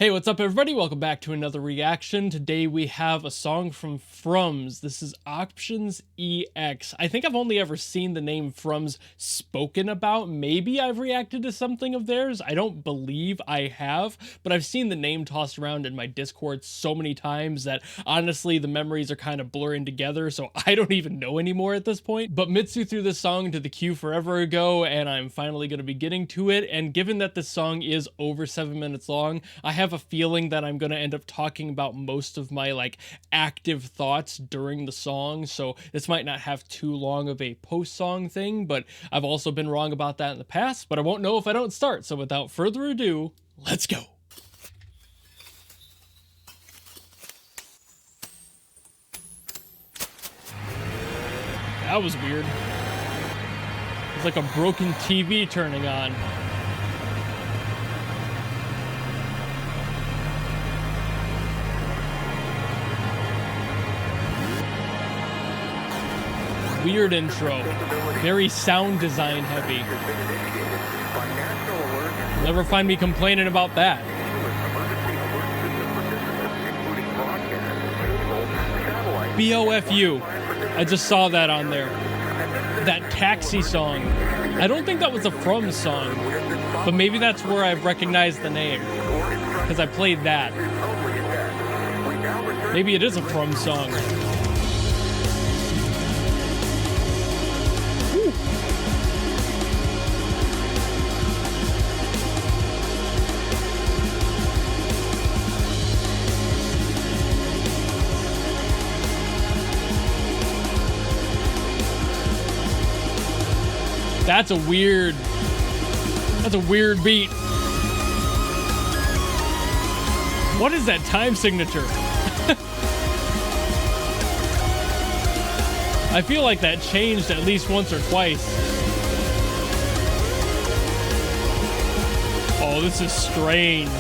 Hey, what's up everybody? Welcome back to another reaction. Today we have a song from Frums. This is Options EX. I think I've only ever seen the name Frums spoken about. Maybe I've reacted to something of theirs. I don't believe I have, but I've seen the name tossed around in my Discord so many times that honestly the memories are kind of blurring together, so I don't even know anymore at this point. But Mitsu threw this song to the queue forever ago, and I'm finally going to be getting to it. And given that this song is over 7 minutes long, I have a feeling that I'm going to end up talking about most of my active thoughts during the song, so this might not have too long of a post-song thing, but I've also been wrong about that in the past, but I won't know if I don't start. So without further ado, let's go. That was weird. It's like a broken TV turning on. Weird intro, very sound design heavy. Never find me complaining about that. BOFU, I just saw that on there. That Taxi song. I don't think that was a Frums song, but maybe that's where I've recognized the name, because I played that. Maybe it is a Frums song. That's a weird beat. What is that time signature? I feel like that changed at least once or twice. Oh, this is strange.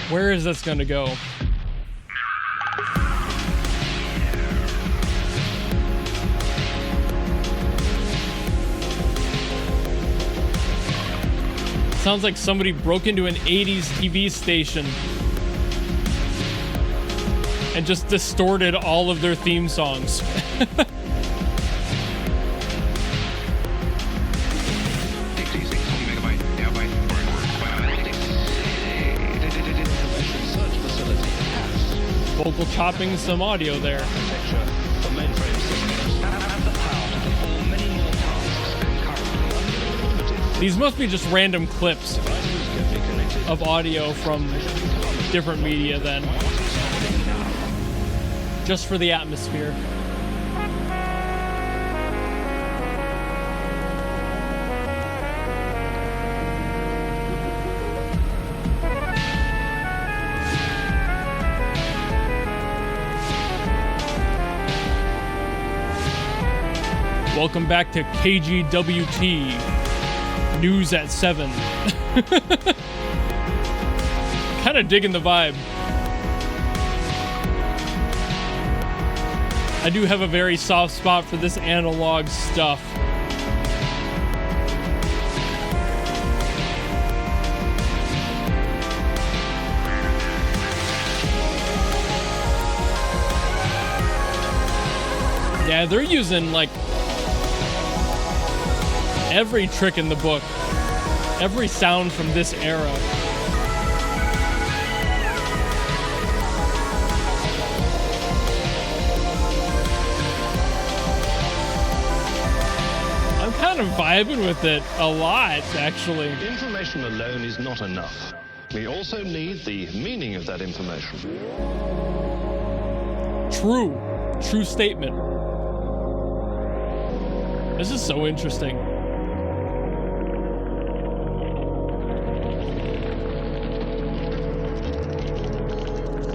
Where is this gonna go? Sounds like somebody broke into an 80s TV station and just distorted all of their theme songs. Vocal chopping some audio there. These must be just random clips of audio from different media then. Just for the atmosphere. Welcome back to KGWT News at 7. Kind of digging the vibe. I do have a very soft spot for this analog stuff. Yeah, they're using every trick in the book, every sound from this era. I'm kind of vibing with it a lot, actually. Information alone is not enough. We also need the meaning of that information. True statement. This is so interesting.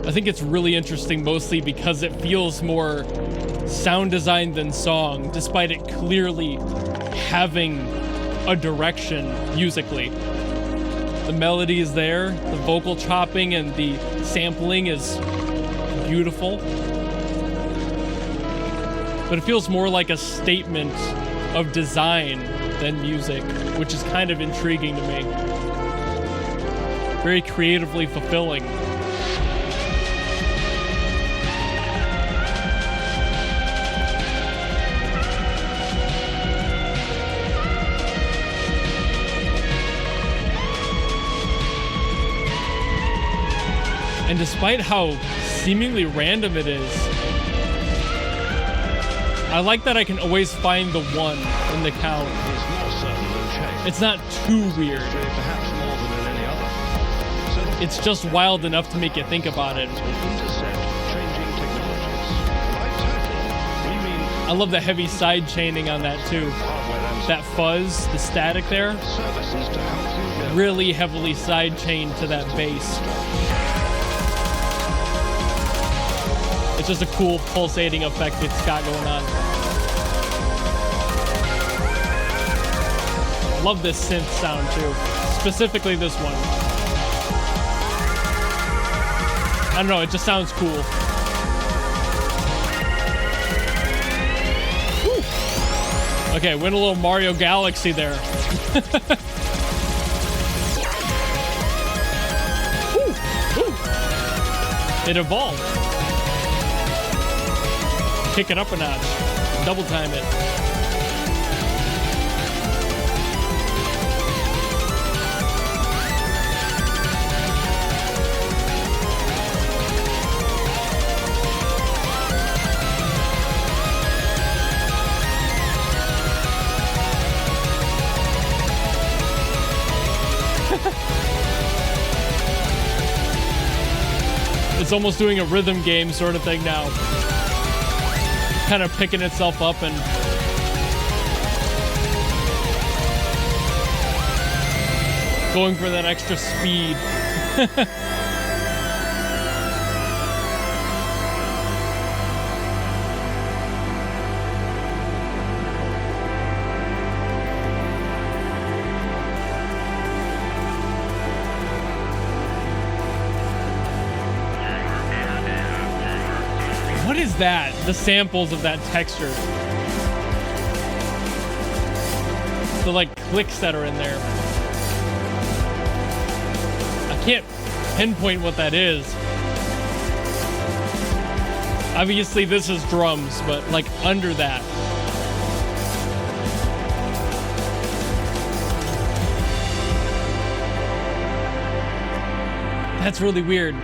I think it's really interesting mostly because it feels more sound design than song, despite it clearly having a direction musically. The melody is there, the vocal chopping and the sampling is beautiful, but it feels more like a statement of design than music, which is kind of intriguing to me. Very creatively fulfilling. And despite how seemingly random it is, I like that I can always find the one in the count. It's not too weird. It's just wild enough to make you think about it. I love the heavy side chaining on that too. That fuzz, the static there, really heavily side chained to that bass. It's just a cool pulsating effect it's got going on. Love this synth sound too, specifically this one. I don't know, it just sounds cool. Whew. Okay, went a little Mario Galaxy there. Ooh, ooh. It evolved. Kick it up a notch. Double time it. It's almost doing a rhythm game sort of thing now. Kind of picking itself up and going for that extra speed. What is that? The samples of that texture. The like clicks that are in there. I can't pinpoint what that is. Obviously this is drums, but like under that. That's really weird.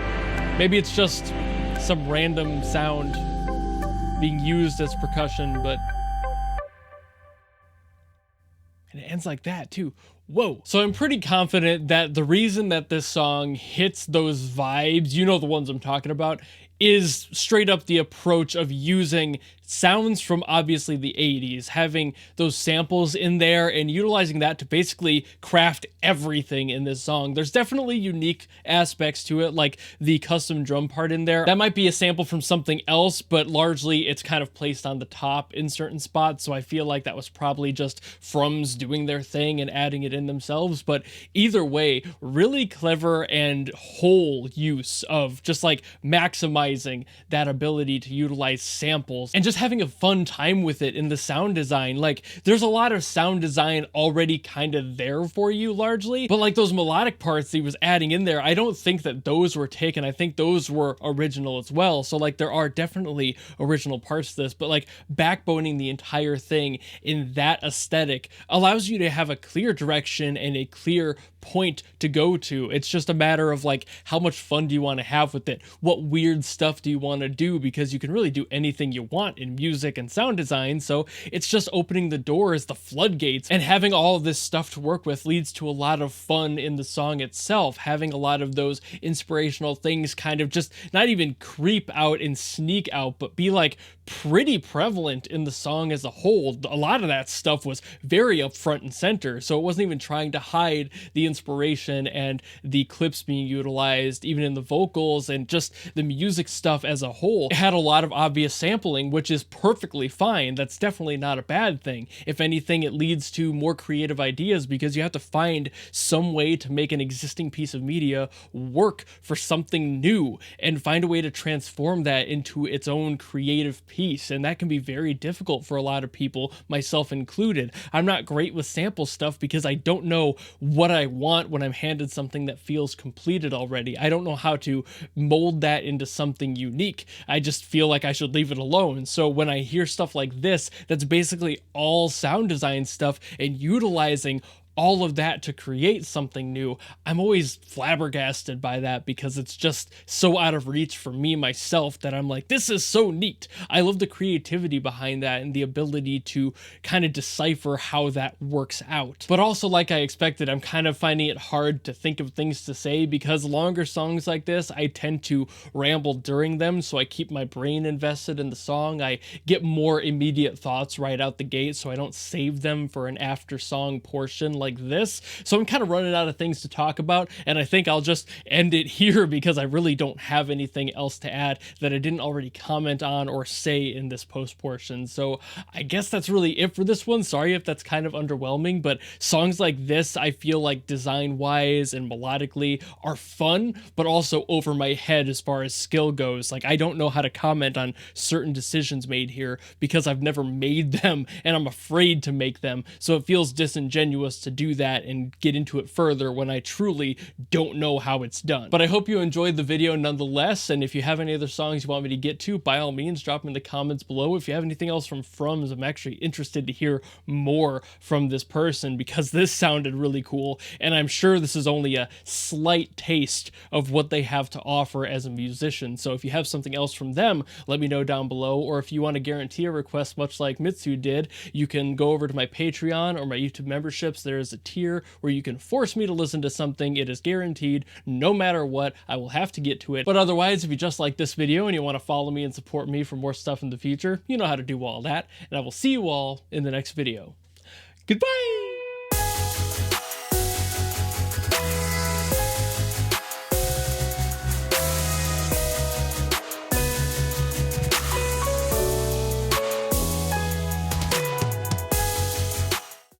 Maybe it's just some random sound being used as percussion, but and it ends like that too. Whoa. So I'm pretty confident that the reason that this song hits those vibes, you know the ones I'm talking about, is straight up the approach of using sounds from obviously the 80s, having those samples in there and utilizing that to basically craft everything in this song. There's definitely unique aspects to it, like the custom drum part in there. That might be a sample from something else, but largely it's kind of placed on the top in certain spots, so I feel like that was probably just Frums doing their thing and adding it in themselves. But either way, really clever and whole use of just like maximizing that ability to utilize samples and just having a fun time with it in the sound design. Like, there's a lot of sound design already kind of there for you largely, but like those melodic parts that he was adding in there, I don't think that those were taken. I think those were original as well. So like there are definitely original parts to this, but like backboning the entire thing in that aesthetic allows you to have a clear direction and a clear point to go to. It's just a matter of like, how much fun do you want to have with it? What weird stuff do you want to do? Because you can really do anything you want in music and sound design. So it's just opening the doors, the floodgates, and having all of this stuff to work with leads to a lot of fun in the song itself. Having a lot of those inspirational things kind of just not even creep out and sneak out, but be like pretty prevalent in the song as a whole. A lot of that stuff was very upfront and center, so it wasn't even trying to hide the inspiration and the clips being utilized, even in the vocals and just the music stuff as a whole, it had a lot of obvious sampling, which is perfectly fine. That's definitely not a bad thing. If anything, it leads to more creative ideas because you have to find some way to make an existing piece of media work for something new and find a way to transform that into its own creative piece. And that can be very difficult for a lot of people, myself included. I'm not great with sample stuff because I don't know what I want when I'm handed something that feels completed already. I don't know how to mold that into something unique. I just feel like I should leave it alone. So when I hear stuff like this, that's basically all sound design stuff and utilizing all of that to create something new, I'm always flabbergasted by that because it's just so out of reach for me myself that I'm like, this is so neat. I love the creativity behind that and the ability to kind of decipher how that works out. But also, like I expected, I'm kind of finding it hard to think of things to say because longer songs like this, I tend to ramble during them, so I keep my brain invested in the song. I get more immediate thoughts right out the gate, so I don't save them for an after song portion like this. So I'm kind of running out of things to talk about, and I think I'll just end it here because I really don't have anything else to add that I didn't already comment on or say in this post portion. So I guess that's really it for this one. Sorry if that's kind of underwhelming, but songs like this, I feel like design wise and melodically are fun, but also over my head as far as skill goes. Like, I don't know how to comment on certain decisions made here because I've never made them and I'm afraid to make them. So it feels disingenuous to do that and get into it further when I truly don't know how it's done. But I hope you enjoyed the video nonetheless, and if you have any other songs you want me to get to, by all means drop them in the comments below. If you have anything else from Frums, I'm actually interested to hear more from this person because this sounded really cool, and I'm sure this is only a slight taste of what they have to offer as a musician. So if you have something else from them, let me know down below, or if you want to guarantee a request much like Mitsu did, you can go over to my Patreon or my YouTube memberships. There's a tier where you can force me to listen to something. It is guaranteed, no matter what, I will have to get to it. But otherwise, if you just like this video and you want to follow me and support me for more stuff in the future, you know how to do all that, and I will see you all in the next video. Goodbye!